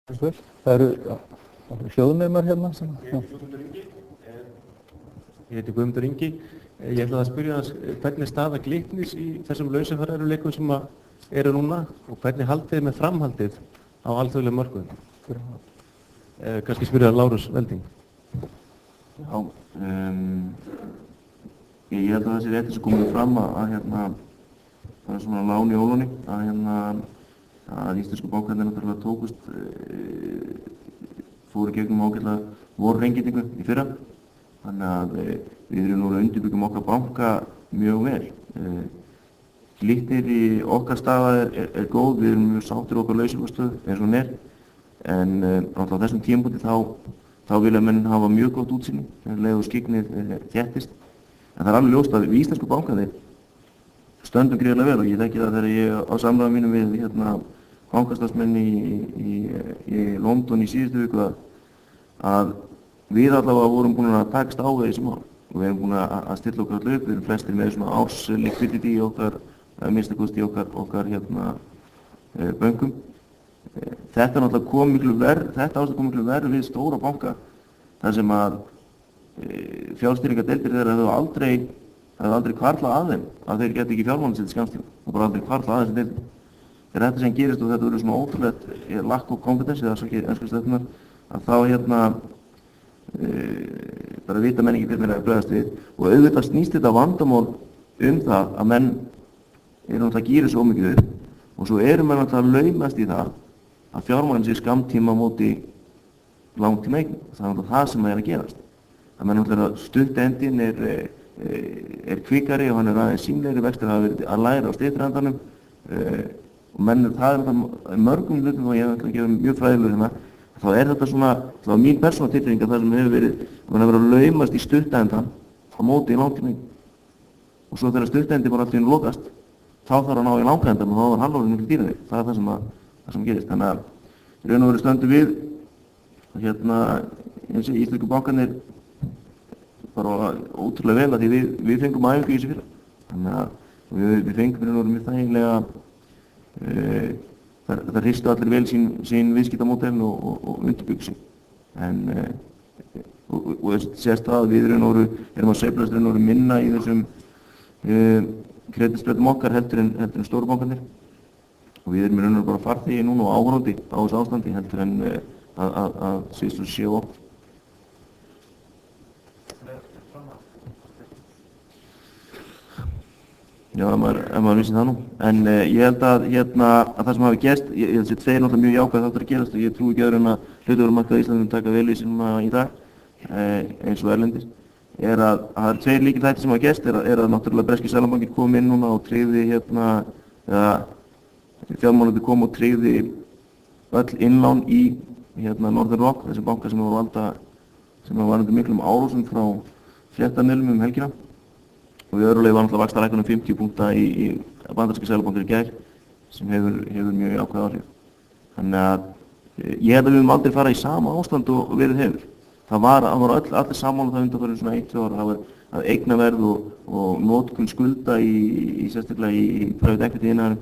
Það eru hljóðnemar hérna sem... Ég heiti Guðmundur Ingi. Ég ætlaði að spyrja hvernig staða Glitnis í þessum lausafjáreignarleikum sem eru núna og hvernig haldið þið með framhaldið á alþjóðlegum mörkuðum? Kannski spyrja Lárus Velding. Já, ég held að það sé rétt sem komið fram að það er svona lán í ólunni að íslensku bankarnir náttúrulega tókust fóru gegnum ágætlega vorrengingu í fyrra. Þannig að við erum núna að undirbyggjum okkar banka mjög vel. Glitnir í okkar staða er góð, við erum mjög sáttir okkar lausafjárstöðu eins og hún er. En náttúrulega á þessum tímapunkti þá vilja menn hafa mjög gott útsýni leið og skyggnið þéttist. En það er alveg ljóst að við íslensku bankarnir stöndum gríðarlega vel og ég þekki það þegar ég á samræðum mínum við bankastarfsmenn í London í síðustu viku að við allavega vorum búin að takast á við þessi mál og við erum búin að stilla okkar allir upp, við erum flestir með svona árs likvidity í okkar, minnsta kosti í okkar bönkum. Þetta náttúrulega kom miklu verð við stóra banka þar sem að fjárstýringardeildir þeirra hefðu aldrei hvarflað að þeim að þeir geti ekki fjármálað sitt skamstíma. Það bara aldrei hvarflað að þessi deildir. Þegar þetta sem gerist og þetta verður svona ótrúlegt lack of competence eða svo ekki enskar stefnunar að þá bara vita menn ekki hvernig það er bregðast við og auðvitað snýst þetta vandamál það að menn eru náttúrulega að gera svo mikið upp og svo eru menn náttúrulega að laumast í það að fjármálinn sé skammtíma móti langtíma eign. Það er náttúrulega það sem er að gerast. Það menn náttúrulega stuttendinn er kvikari og hann er aðeins símlegri, vextir hafa verið að læra á styttrendanum og menn það er náttúrulega mörgum hlutum og ég hef ekki gefið mjög fræðilegur hérna. Þá er þetta svona, það var mín persóna tilfinning að það sem hefur verið að laumast í stuttendan á móti í langtíma eign. Og svo þegar stuttendi bara allt í hennu lokast, þá þarf að ná í langendan og þá er hann orðinn miklu dýrari. Það er það sem gerist. Þannig að í raun og veru stöndum við eins og íslensku bankarnir bara ótrúlega vel að því við fengum æfingu í þessu fyrra. Þannig að við fengum í raun og veru mjög þægilega það hristu allir vel sín viðskiptamódel og undirbyggu sig. Og þessi sést að við erum að sveiflast minna í þessum kreditspreddum okkar heldur en stóru bankarnir. Og við erum bara farþegi núna og áhorfandi á þessu ástandi heldur en að sviðslur séu oft. Já, ef maður vissi það nú. En ég held að það sem hafi gerst, ég held að þessi tveir náttúrulega mjög jákvæð þáttur að gerast og ég trúi ekki öðru en að hlutafjármarkaður í Íslandi taka vel í sig í dag, eins og erlendis, er að það eru tveir lykilþættir sem hafa gerst, er að náttúrulega breski seðlabankinn kom inn núna og tryggði fjármálaráðuneytið kom og tryggði öll innlán í Nordica, þessi banka sem var undir miklum árásum frá fréttamiðlum helgina. Og í öðru lagi var náttúrulega vaxtalækkun 50 punkta í bandaríska seðlabanka í gær sem hefur mjög jákvæð áhrif. Þannig að ég held að við höfum aldrei farið í sama ástand og verið hefur. Það var allir sammála það undanfarið svona 1-2 ára. Það var að eignaverð og notkun skulda sérstaklega í private equity iðnaðinum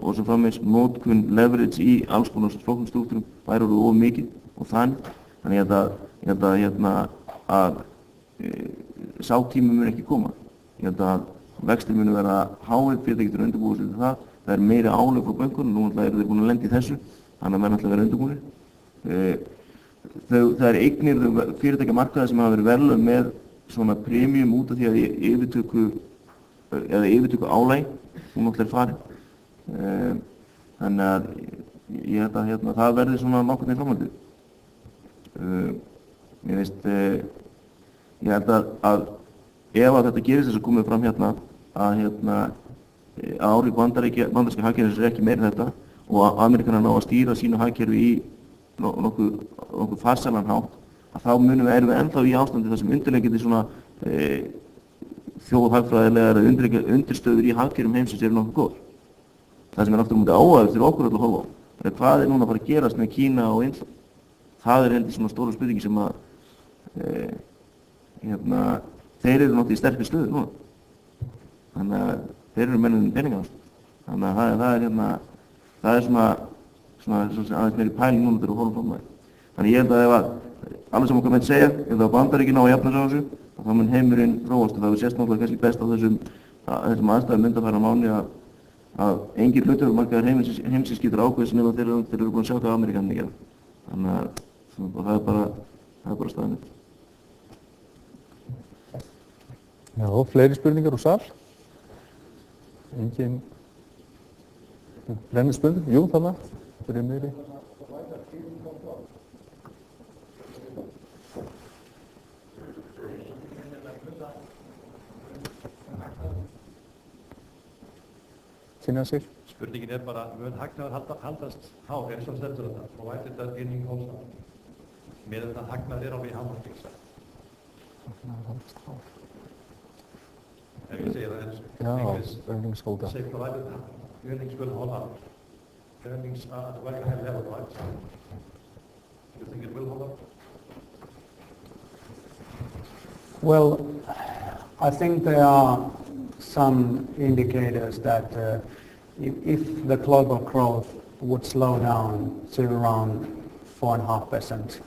og svo framvegis notkun leverage í alls konar flóknum strúktúrum væri orðið of mikið og þannig. Þannig ég held að sá tími mun ekki koma. Ég held að vextir munu vera háir, fyrirtæki getur undirbúið sig til það. Það er meiri álag frá bönkunum, nú eru þeir búin að lenda í þessu, þannig að menn ætla að vera undirbúinir. Það er eignir fyrirtækjamarkaðar sem hafa verið verðlaun með svona premium út af því að yfirtöku álag, hún náttúrulega er farin. Þannig að ég held að það verði svona nokkurn veginn framhaldið. Ég held að ef að þetta gerist þess að komið fram að áhrif bandaríska hagkerfisins er ekki meira en þetta og að Amerikanar ná að stýra sínu hagkerfi í nokkuð farsælan hátt, að þá erum við ennþá í ástandi þar sem undirliggjandi svona þjóðhagfræðilegar undirstöður í hagkerfum heimsins eru nokkuð góðar. Það sem er aftur mútið áhæður fyrir okkur að horfa á er hvað er núna að fara að gerast með Kína og Indland. Það er heldur svona stóra spurningi sem að þeir eru náttúrulega í sterkri stöðu núna. Þannig að þeir eru mennum peningar. Þannig að það er svona svona aðeins meiri pæling núna þegar við horfum fram á það. Þannig ég held að ef að alveg sem okkar menn segja, ef það Bandaríkin á að jafna sig á þessu, þá mun heimurinn þróast og það er sérstaklega kannski best á þessum aðstæðum undanfarna mánuði að engin hlutafjármarkaður heimsins getur ákveðið sem þeir eru búin að sjá hvað Ameríkanarnir gera. Þannig að það er bara staðan. Já, fleiri spurningar úr sal? Engin brennir spurning? Jú, þarna. Fyrir meiri. Kynna sig. Spurningin bara, mun hagnaður haldast hár eins og stendur þetta, provided that earning holds up. Meðan það hagnaður á við hámarkings. Hagnaður haldast hár. Ef ég segi það eins. Já, earnings hold up. Say provided earnings will hold up. Earnings are at a very high level, right? You think it will hold up? Well, I think there are some indicators that if the global growth would slow down to around 4.5%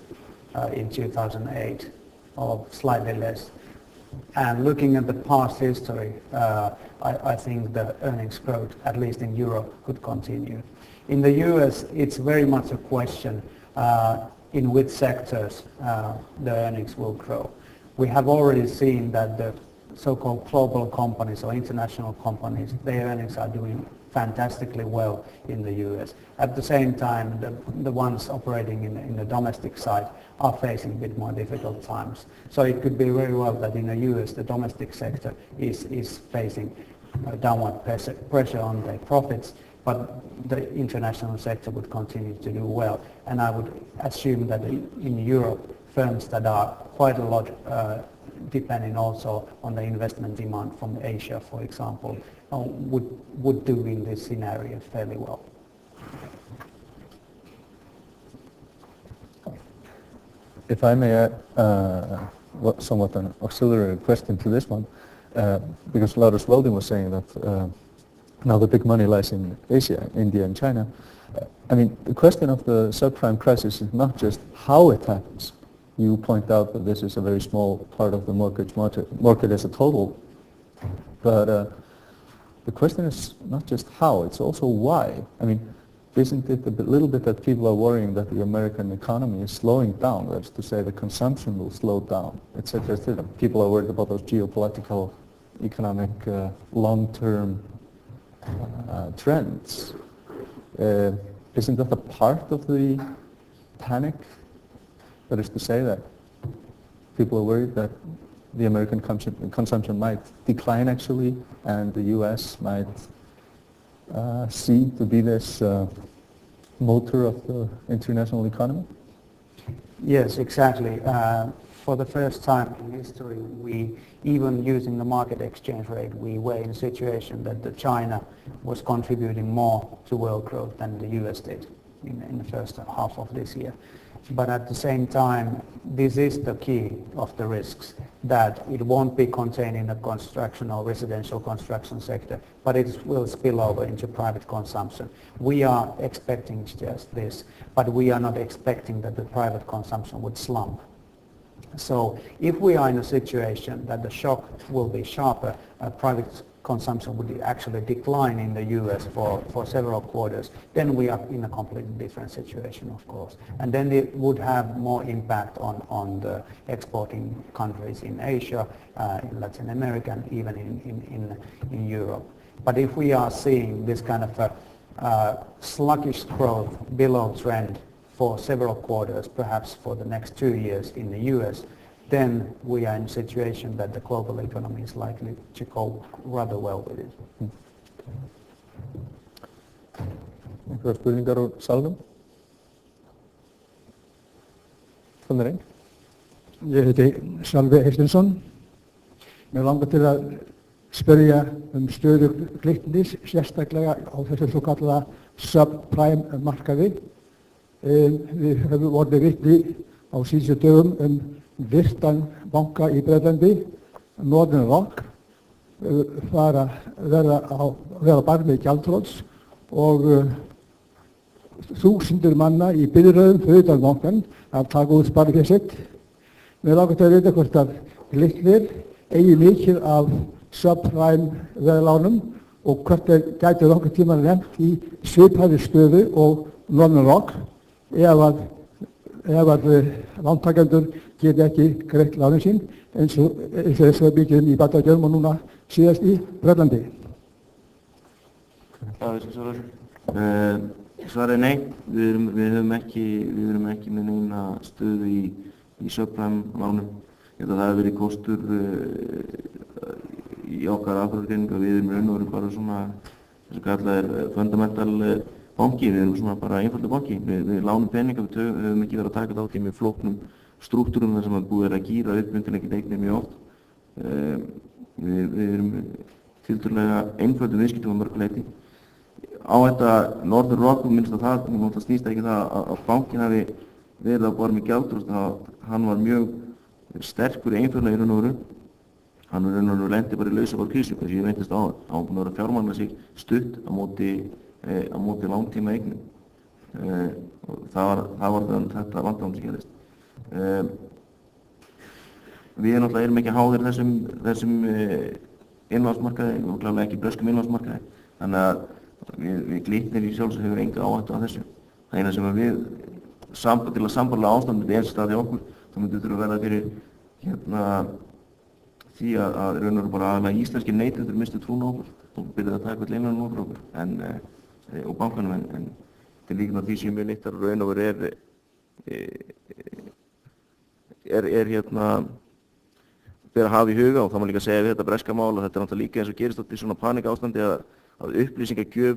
in 2008 or slightly less, and looking at the past history, I think the earnings growth, at least in Europe, could continue. In the US, it's very much a question in which sectors the earnings will grow. We have already seen that the so-called global companies or international companies, their earnings are doing fantastically well in the US. At the same time, the ones operating in the domestic side are facing a bit more difficult times. So it could be very well that in the US, the domestic sector is facing downward pressure on their profits, but the international sector would continue to do well. And I would assume that in Europe, firms that are quite a lot depending also on the investment demand from Asia, for example, would do in this scenario fairly well. If I may add somewhat an auxiliary question to this one, because Lars Welding was saying that now the big money lies in Asia, India and China. I mean, the question of the subprime crisis is not just how it happens. You point out that this is a very small part of the mortgage market as a total, but the question is not just how, it's also why. I mean, isn't it a little bit that people are worrying that the American economy is slowing down, that is to say the consumption will slow down, etc., etc. People are worried about those geopolitical, economic, long-term trends. Isn't that a part of the panic? That is to say that people are worried that the American consumption might decline actually, and the U.S. might cease to be this motor of the international economy? Yes, exactly. For the first time in history, we, even using the market exchange rate, we were in a situation that China was contributing more to world growth than the U.S. did in the first half of this year. But at the same time, this is the key of the risks, that it won't be contained in the construction or residential construction sector, but it will spill over into private consumption. We are expecting just this, but we are not expecting that the private consumption would slump. So if we are in a situation that the shock will be sharper, private consumption would actually decline in the US for several quarters, then we are in a completely different situation, of course. And then it would have more impact on the exporting countries in Asia, in Latin America, and even in Europe. But if we are seeing this kind of sluggish growth below trend for several quarters, perhaps for the next 2 years in the US, then we are in a situation that the global economy is likely to go rather well with it. Einhverjar spurningar úr salnum? Þannig einn. Ég heiti Sölvi Heistinsson. Mér langar til að spyrja stöðu Glitnis, sérstaklega á þessu svo kallaða subprime markaði. Við höfum orðið vitni á síðustu dögum virtan banka í Bretlandi, Northern Rock, vera barmi gjaldþrots og þúsundir manna í biðröðum fyrir utan bankann að taka út sparifé sitt. Mig langar til að vita hvort að Glitnir eigi mikið af subprime veðlánum og hvort þeir gætu nokkurn tímann lent í svipaðri stöðu og Northern Rock ef að lántakendur geti ekki greitt lánin sín eins og þess að byggjum í Bandaríkjunum og núna síðast í Bretlandi. Svarið nei, við höfum ekki með neina stöðu í subprime lánum. Ég held að það hefur verið kostur í okkar aðferðargreiningu að við erum raun og veru bara svona þess að kallað er fundamental banki, við erum svona bara einfaldur banki. Við lánum peninga, við höfum ekki verið að taka þátt í mjög flóknum strúktúrum þar sem að búið að gíra upp undirleikir eignir mjög oft. Við erum tiltölulega einföldum viðskiptum á mörgu leyti. Á þetta Northern Rock, minnst að það snýst ekki það að bankin hafi verið að borða með gjaldþrot, hann var mjög sterkur einföldlega í raun og veru. Hann var raun og veru lendi bara í lausafjárkrísu, þess að ég reyndist á það. Hann var búinn að fjármagna sig stutt á móti langtíma eignum. Það var þetta vandamál sem gerðist. Við náttúrulega erum ekki háðir þessum innlánsmarkaði og klálega ekki breskum innlánsmarkaði. Þannig að við Glitnir í sjálfsög hefur enga áhættu af þessu. Það eina sem við til að sambarlega ástandið er stað hjá okkur, þá myndi þurfa að verða fyrir því að raun og veru bara aðalega íslenskir neytendur mistu trúna á okkur og byrjaði að taka allir innan okkur og bankanum en til líkna því sem við nýttar raun og veru ber að hafa í huga, og það má líka segja við þetta breska mál að þetta er náttúrulega líka eins og gerist í svona paníkaástandi að upplýsingagjöf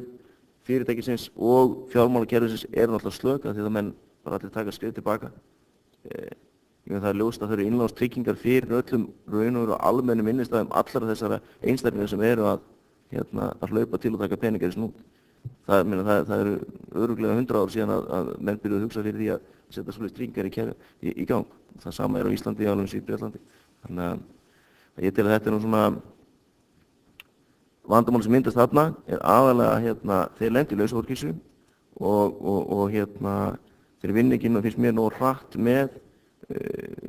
fyrirtækisins og fjármálakerfisins eru náttúrulega slök af því að menn bara allir taka skrif tilbaka. Það er ljóst að það eru innlánstryggingar fyrir öllum raun og veru almennum innistæðum allra þessara einstaklinga sem eru að hlaupa til og taka peningar í snút. Það eru örugglega 100 ár síðan að menn byrjuðu að hugsa fyrir því að setja svoleiðis tryggingar í gang. Það sama er á Íslandi, alveg eins og í Bretlandi. Þannig að ég tel að þetta er nú svona vandamál sem myndast þarna er aðalega þeir lendi í lausafjárkrísu og þeir vinna ekki finnst mér nógu hratt með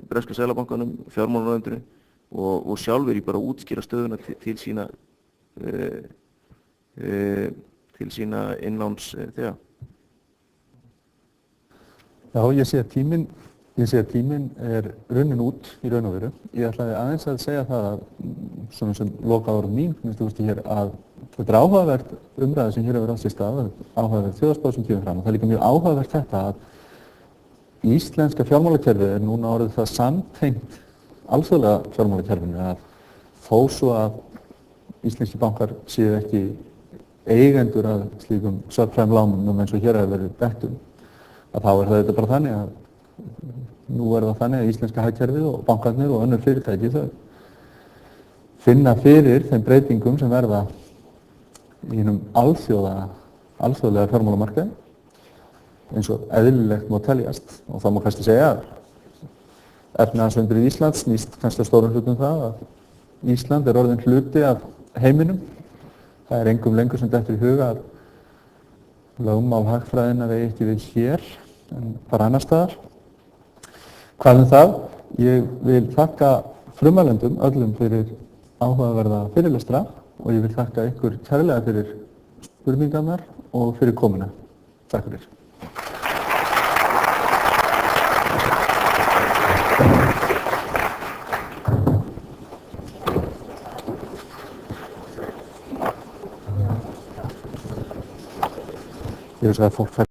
breska seðlabankanum, fjármálaráðuneytinu og sjálfur í bara að útskýra stöðuna til sína innlánsþega. Já, ég sé að tíminn er runnin út í raun og veru. Ég ætlaði aðeins að segja það að svona sem lokaorð mín, hér, að þetta er áhugavert umræða sem hér hefur átt sér stað, áhugavert þjóðarspá sem kemur fram og það er líka mjög áhugavert þetta að íslenska fjármálakerfið er núna orðið það samtengt alþjóðlega fjármálakerfinu að þó svo að íslenski bankar séu ekki eigendur að slíkum subprime lánum eins og hér hefur verið bent að þá er þetta bara þannig að nú er það þannig að íslenska hagkerfið og bankarnir og önnur fyrirtæki þau finna fyrir þeim breytingum sem verða í hinum alþjóðlega fjármálamarkaði eins og eðlilegt má teljast og það má kannski segja að Efnahagsundrið Íslands snýst kannski að stórum hlutum það að Ísland er orðinn hluti af heiminum. Það er engum lengur sem dettur í huga að lögmál hagfræðinnar eigi ekki við hér en bara annar staðar. Hvað það? Ég vil þakka frumælendum öllum fyrir áhugaverða fyrirlestra og ég vil þakka ykkur kærlega fyrir spurningarnar og fyrir komuna. Takk fyrir. Ég veist að fólk